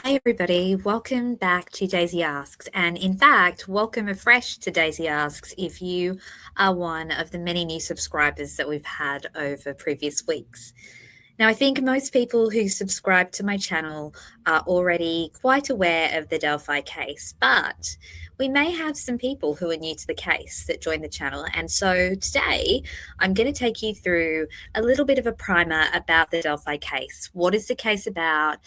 Hi everybody, welcome back to Daisy Asks, and in fact, welcome afresh to Daisy Asks if you are one of the many new subscribers that we've had over previous weeks. Now, I think most people who subscribe to my channel are already quite aware of the Delphi case, but we may have some people who are new to the case that join the channel. And so today I'm going to take you through a little bit of a primer about the Delphi case. What is the case about?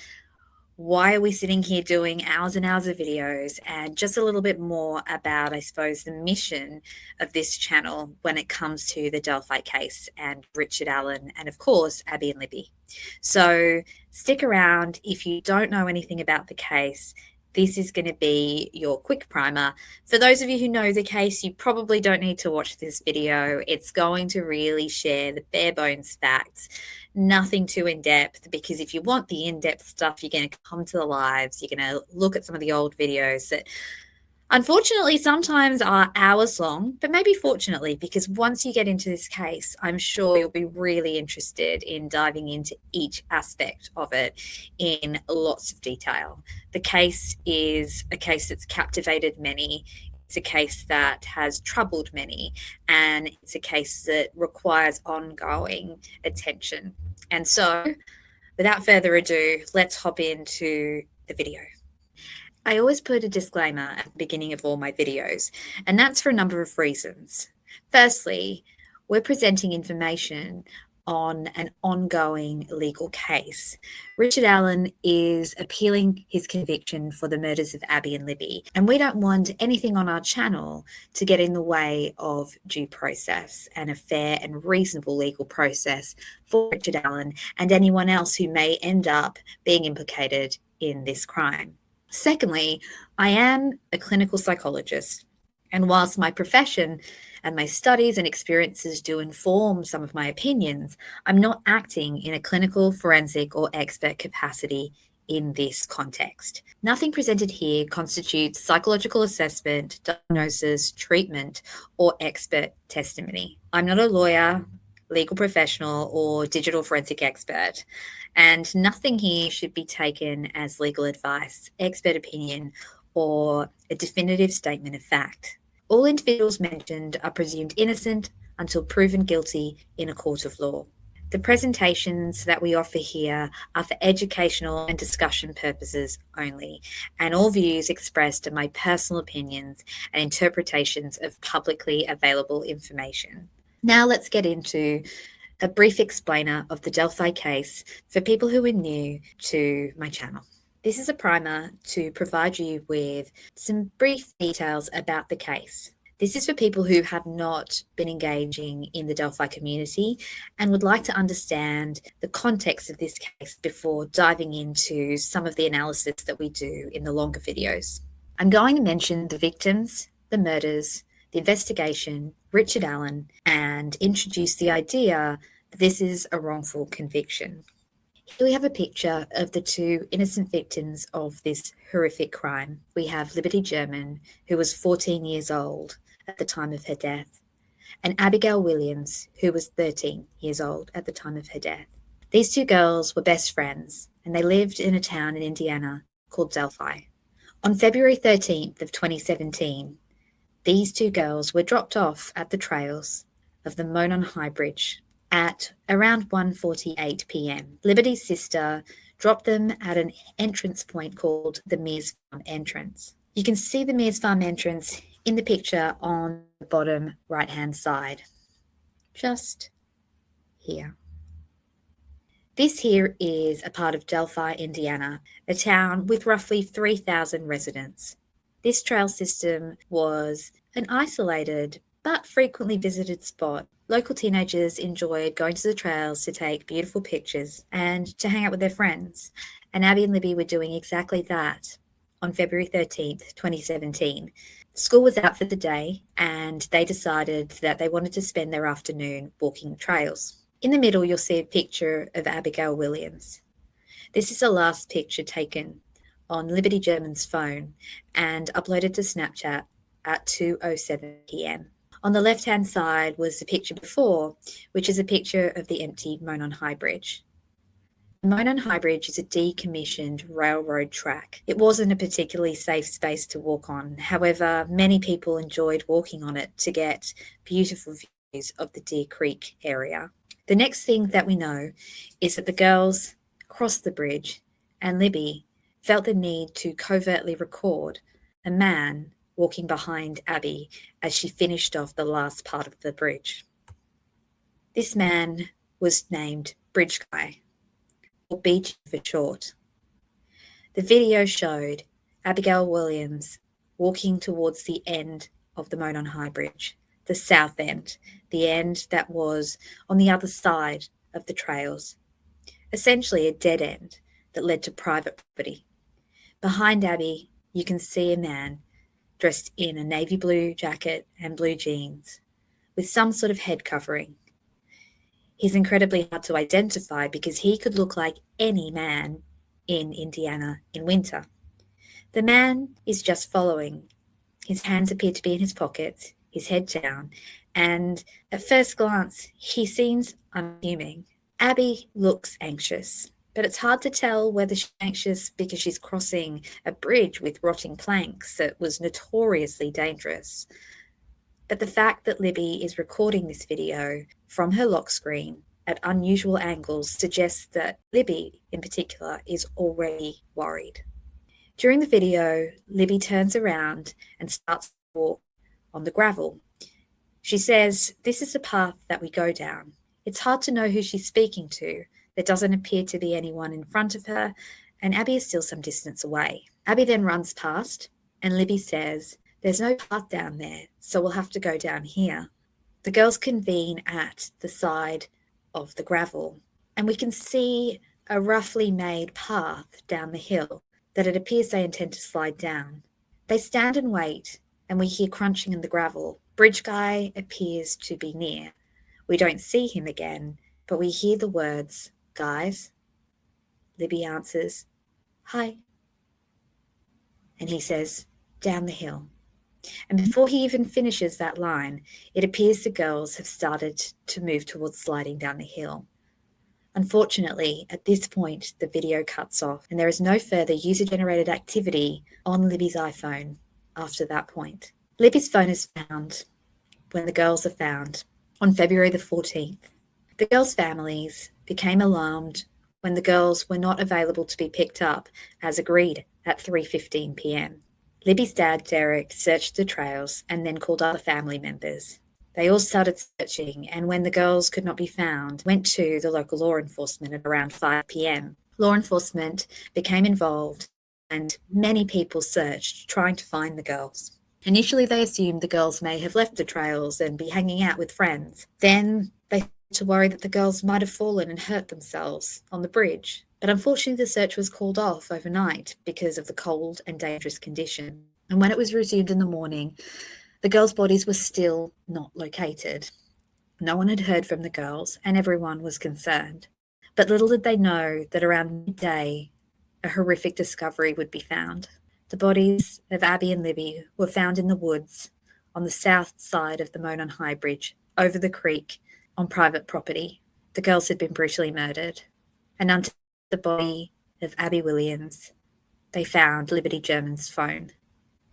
Why are we sitting here doing hours and hours of videos, and just a little bit more about, I suppose, the mission of this channel when it comes to the Delphi case and Richard Allen and, of course, Abby and Libby. So stick around. If you don't know anything about the case, this is going to be your quick primer. For those of you who know the case, you probably don't need to watch this video. It's going to really share the bare bones facts, nothing too in-depth, because if you want the in-depth stuff, you're going to come to the lives, you're going to look at some of the old videos that unfortunately sometimes are hours long, but maybe fortunately, because once you get into this case, I'm sure you'll be really interested in diving into each aspect of it in lots of detail. The case is a case that's captivated many. It's a case that has troubled many, and it's a case that requires ongoing attention. And so, without further ado, let's hop into the video. I always put a disclaimer at the beginning of all my videos, and that's for a number of reasons. Firstly, we're presenting information on an ongoing legal case. Richard Allen is appealing his conviction for the murders of Abby and Libby, and we don't want anything on our channel to get in the way of due process and a fair and reasonable legal process for Richard Allen and anyone else who may end up being implicated in this crime. Secondly, I am a clinical psychologist, and whilst my profession and my studies and experiences do inform some of my opinions, I'm not acting in a clinical, forensic, or expert capacity in this context. Nothing presented here constitutes psychological assessment, diagnosis, treatment, or expert testimony. I'm not a lawyer, legal professional, or digital forensic expert, and nothing here should be taken as legal advice, expert opinion, or a definitive statement of fact. All individuals mentioned are presumed innocent until proven guilty in a court of law. The presentations that we offer here are for educational and discussion purposes only, and all views expressed are my personal opinions and interpretations of publicly available information. Now let's get into a brief explainer of the Delphi case for people who are new to my channel. This is a primer to provide you with some brief details about the case. This is for people who have not been engaging in the Delphi community and would like to understand the context of this case before diving into some of the analysis that we do in the longer videos. I'm going to mention the victims, the murders, the investigation, Richard Allen, and introduce the idea that this is a wrongful conviction. Here we have a picture of the two innocent victims of this horrific crime. We have Liberty German, who was 14 years old at the time of her death, and Abigail Williams, who was 13 years old at the time of her death. These two girls were best friends, and they lived in a town in Indiana called Delphi. On February 13th of 2017, these two girls were dropped off at the trails of the Monon High Bridge at around 1:48 p.m. Liberty's sister dropped them at an entrance point called the Mears Farm entrance. You can see the Mears Farm entrance in the picture on the bottom right-hand side, just here. This here is a part of Delphi, Indiana, a town with roughly 3,000 residents. This trail system was an isolated but frequently visited spot. Local teenagers enjoyed going to the trails to take beautiful pictures and to hang out with their friends. And Abby and Libby were doing exactly that on February 13th, 2017. School was out for the day, and they decided that they wanted to spend their afternoon walking the trails. In the middle, you'll see a picture of Abigail Williams. This is the last picture taken on Liberty German's phone and uploaded to Snapchat at 2:07 p.m. On the left-hand side was the picture before, which is a picture of the empty Monon High Bridge. The Monon High Bridge is a decommissioned railroad track. It wasn't a particularly safe space to walk on. However, many people enjoyed walking on it to get beautiful views of the Deer Creek area. The next thing that we know is that the girls crossed the bridge and Libby felt the need to covertly record a man walking behind Abby as she finished off the last part of the bridge. This man was named Bridge Guy, or Beach for short. The video showed Abigail Williams walking towards the end of the Monon High Bridge, the south end, the end that was on the other side of the trails, essentially a dead end that led to private property. Behind Abby, you can see a man dressed in a navy blue jacket and blue jeans with some sort of head covering. He's incredibly hard to identify because he could look like any man in Indiana in winter. The man is just following. His hands appear to be in his pockets, his head down, and at first glance, he seems unassuming. Abby looks anxious, but it's hard to tell whether she's anxious because she's crossing a bridge with rotting planks that was notoriously dangerous. But the fact that Libby is recording this video from her lock screen at unusual angles suggests that Libby, in particular, is already worried. During the video, Libby turns around and starts to walk on the gravel. She says, "This is the path that we go down." It's hard to know who she's speaking to. There doesn't appear to be anyone in front of her, and Abby is still some distance away. Abby then runs past, and Libby says, "There's no path down there, so we'll have to go down here." The girls convene at the side of the gravel, and we can see a roughly made path down the hill that it appears they intend to slide down. They stand and wait, and we hear crunching in the gravel. Bridge Guy appears to be near. We don't see him again, but we hear the words, "Guys." Libby answers, "Hi." And he says, "Down the hill." And before he even finishes that line, it appears the girls have started to move towards sliding down the hill. Unfortunately, at this point, the video cuts off, and there is no further user-generated activity on Libby's iPhone after that point. Libby's phone is found when the girls are found on February the 14th. The girls' families became alarmed when the girls were not available to be picked up, as agreed, at 3:15 p.m. Libby's dad, Derek, searched the trails and then called other family members. They all started searching, and when the girls could not be found, went to the local law enforcement at around 5 p.m. Law enforcement became involved, and many people searched, trying to find the girls. Initially, they assumed the girls may have left the trails and be hanging out with friends. Then they started to worry that the girls might have fallen and hurt themselves on the bridge. But unfortunately, the search was called off overnight because of the cold and dangerous condition. And when it was resumed in the morning, the girls' bodies were still not located. No one had heard from the girls, and everyone was concerned. But little did they know that around midday, a horrific discovery would be found. The bodies of Abby and Libby were found in the woods on the south side of the Monon High Bridge, over the creek, on private property. The girls had been brutally murdered. And under the body of Abby Williams, they found Liberty German's phone,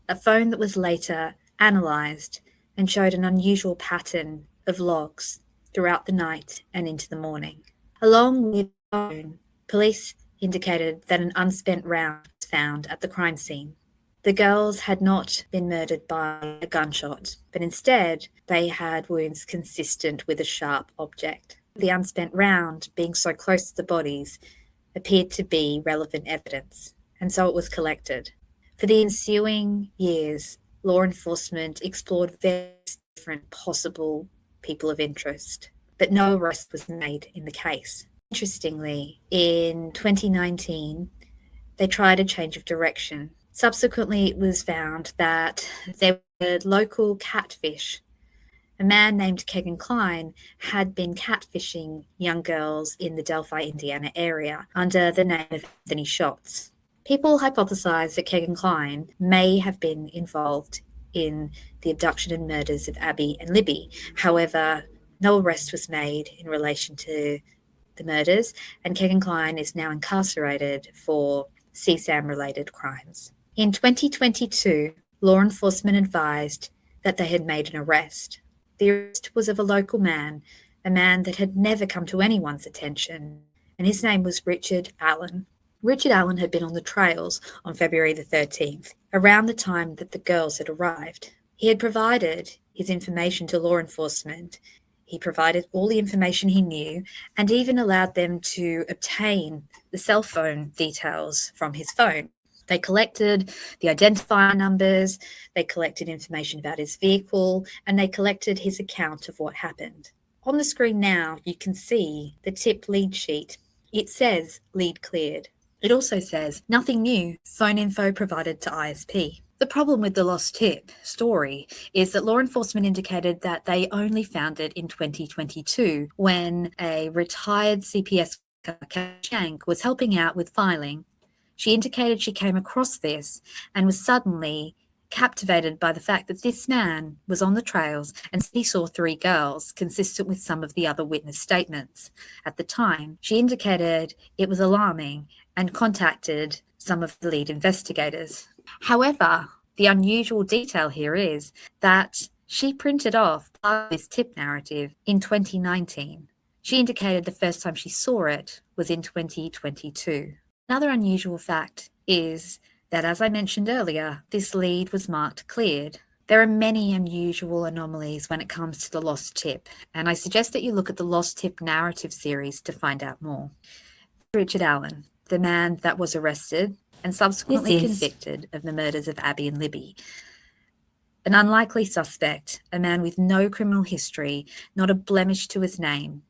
a phone that was later analysed and showed an unusual pattern of logs throughout the night and into the morning. Along with the phone, police indicated that an unspent round was found at the crime scene. The girls had not been murdered by a gunshot, but instead they had wounds consistent with a sharp object. The unspent round, being so close to the bodies, appeared to be relevant evidence, and so it was collected. For the ensuing years, law enforcement explored various different possible people of interest, but no arrest was made in the case. Interestingly, in 2019, they tried a change of direction. Subsequently, it was found that there were local catfish. A man named Kegan Kline had been catfishing young girls in the Delphi, Indiana area under the name of Anthony Schatz. People hypothesized that Kegan Kline may have been involved in the abduction and murders of Abby and Libby. However, no arrest was made in relation to the murders, and Kegan Kline is now incarcerated for CSAM-related crimes. In 2022, law enforcement advised that they had made an arrest. The arrest was of a local man, a man that had never come to anyone's attention, and his name was Richard Allen. Richard Allen had been on the trails on February the 13th, around the time that the girls had arrived. He had provided his information to law enforcement. He provided all the information he knew and even allowed them to obtain the cell phone details from his phone. They collected the identifier numbers, they collected information about his vehicle, and they collected his account of what happened. On the screen now, you can see the tip lead sheet. It says lead cleared. It also says nothing new, phone info provided to ISP. The problem with the lost tip story is that law enforcement indicated that they only found it in 2022 when a retired CPS Shank was helping out with filing. She indicated she came across this and was suddenly captivated by the fact that this man was on the trails and he saw 3 girls, consistent with some of the other witness statements. At the time, she indicated it was alarming and contacted some of the lead investigators. However, the unusual detail here is that she printed off part of this tip narrative in 2019. She indicated the first time she saw it was in 2022. Another unusual fact is that, as I mentioned earlier, this lead was marked cleared. There are many unusual anomalies when it comes to the lost tip, and I suggest that you look at the Lost Tip narrative series to find out more. Richard Allen, the man that was arrested and subsequently convicted of the murders of Abby and Libby. An unlikely suspect, a man with no criminal history, not a blemish to his name,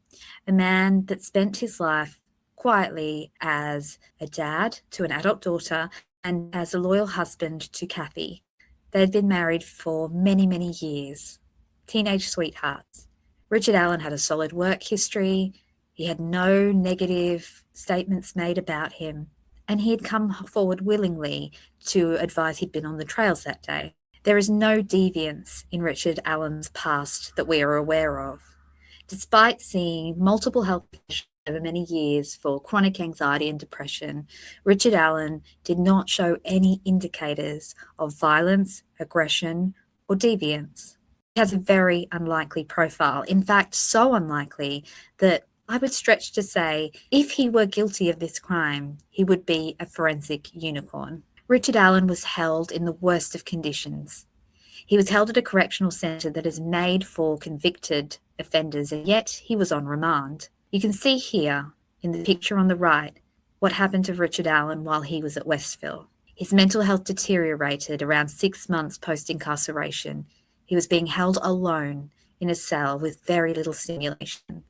a man that spent his life quietly as a dad to an adult daughter and as a loyal husband to Kathy. They had been married for many, many years. Teenage sweethearts. Richard Allen had a solid work history. He had no negative statements made about him, and he had come forward willingly to advise he'd been on the trails that day. There is no deviance in Richard Allen's past that we are aware of. Despite seeing multiple health professionals over many years for chronic anxiety and depression, Richard Allen did not show any indicators of violence, aggression, or deviance. He has a very unlikely profile. In fact, so unlikely that I would stretch to say if he were guilty of this crime, he would be a forensic unicorn. Richard Allen was held in the worst of conditions. He was held at a correctional centre that is made for convicted offenders, and yet he was on remand. You can see here in the picture on the right what happened to Richard Allen while he was at Westville. His mental health deteriorated around 6 months post-incarceration. He was being held alone in a cell with very little stimulation,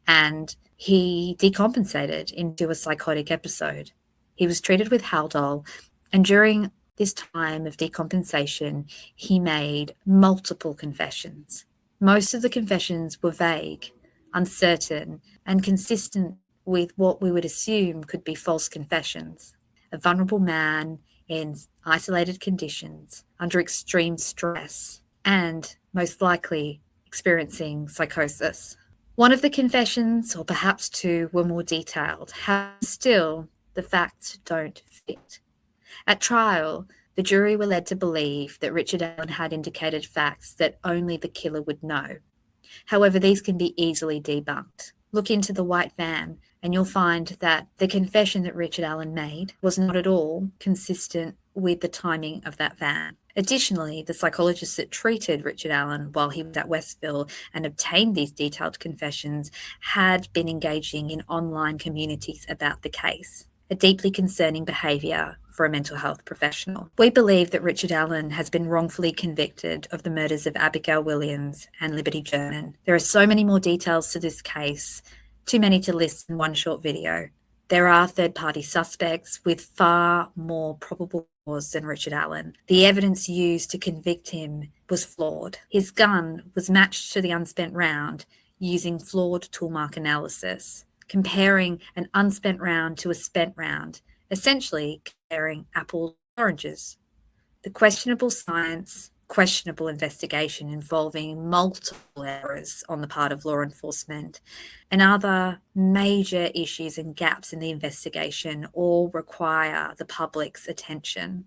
and he decompensated into a psychotic episode. He was treated with Haldol, and during this time of decompensation, he made multiple confessions. Most of the confessions were vague, uncertain, and consistent with what we would assume could be false confessions. A vulnerable man in isolated conditions, under extreme stress, and most likely experiencing psychosis. One of the confessions, or perhaps 2, were more detailed. However, still, the facts don't fit. At trial, the jury were led to believe that Richard Allen had indicated facts that only the killer would know. However, these can be easily debunked. Look into the white van and you'll find that the confession that Richard Allen made was not at all consistent with the timing of that van. Additionally, the psychologist that treated Richard Allen while he was at Westville and obtained these detailed confessions had been engaging in online communities about the case. A deeply concerning behaviour for a mental health professional. We believe that Richard Allen has been wrongfully convicted of the murders of Abigail Williams and Liberty German. There are so many more details to this case, too many to list in one short video. There are third-party suspects with far more probable cause than Richard Allen. The evidence used to convict him was flawed. His gun was matched to the unspent round using flawed toolmark analysis, comparing an unspent round to a spent round, essentially comparing apples and oranges. The questionable science questionable investigation involving multiple errors on the part of law enforcement, and other major issues and gaps in the investigation all require the public's attention.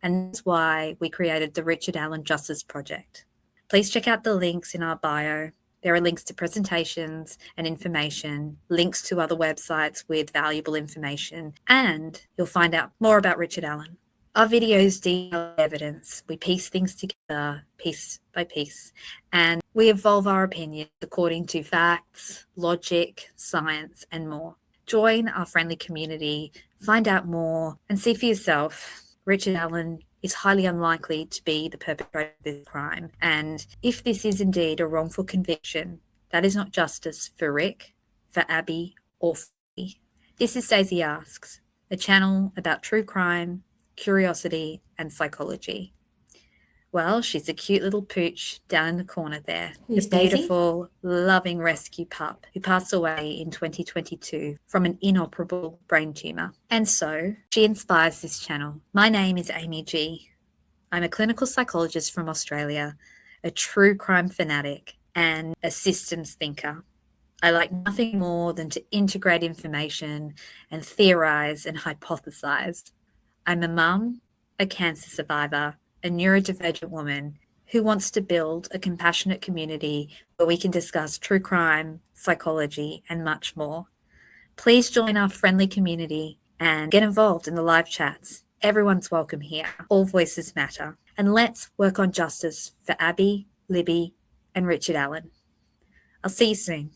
And that's why we created the Richard Allen Justice Project. Please check out the links in our bio. There are links to presentations and information, links to other websites with valuable information, and you'll find out more about Richard Allen. Our videos detail evidence. We piece things together piece by piece, and we evolve our opinions according to facts, logic, science, and more. Join our friendly community, find out more, and see for yourself. Richard Allen is highly unlikely to be the perpetrator of this crime, and if this is indeed a wrongful conviction, that is not justice for Rick, for Abby, or for me. This is Daisy Asks, a channel about true crime, curiosity, and psychology. Well, she's a cute little pooch down in the corner there. Who's a Daisy? beautiful, loving rescue pup who passed away in 2022 from an inoperable brain tumour. And so she inspires this channel. My name is Amy G. I'm a clinical psychologist from Australia, a true crime fanatic, and a systems thinker. I like nothing more than to integrate information and theorise and hypothesise. I'm a mum, a cancer survivor, a neurodivergent woman who wants to build a compassionate community where we can discuss true crime, psychology, and much more. Please join our friendly community and get involved in the live chats. Everyone's welcome here. All voices matter. And let's work on justice for Abby, Libby, and Richard Allen. I'll see you soon.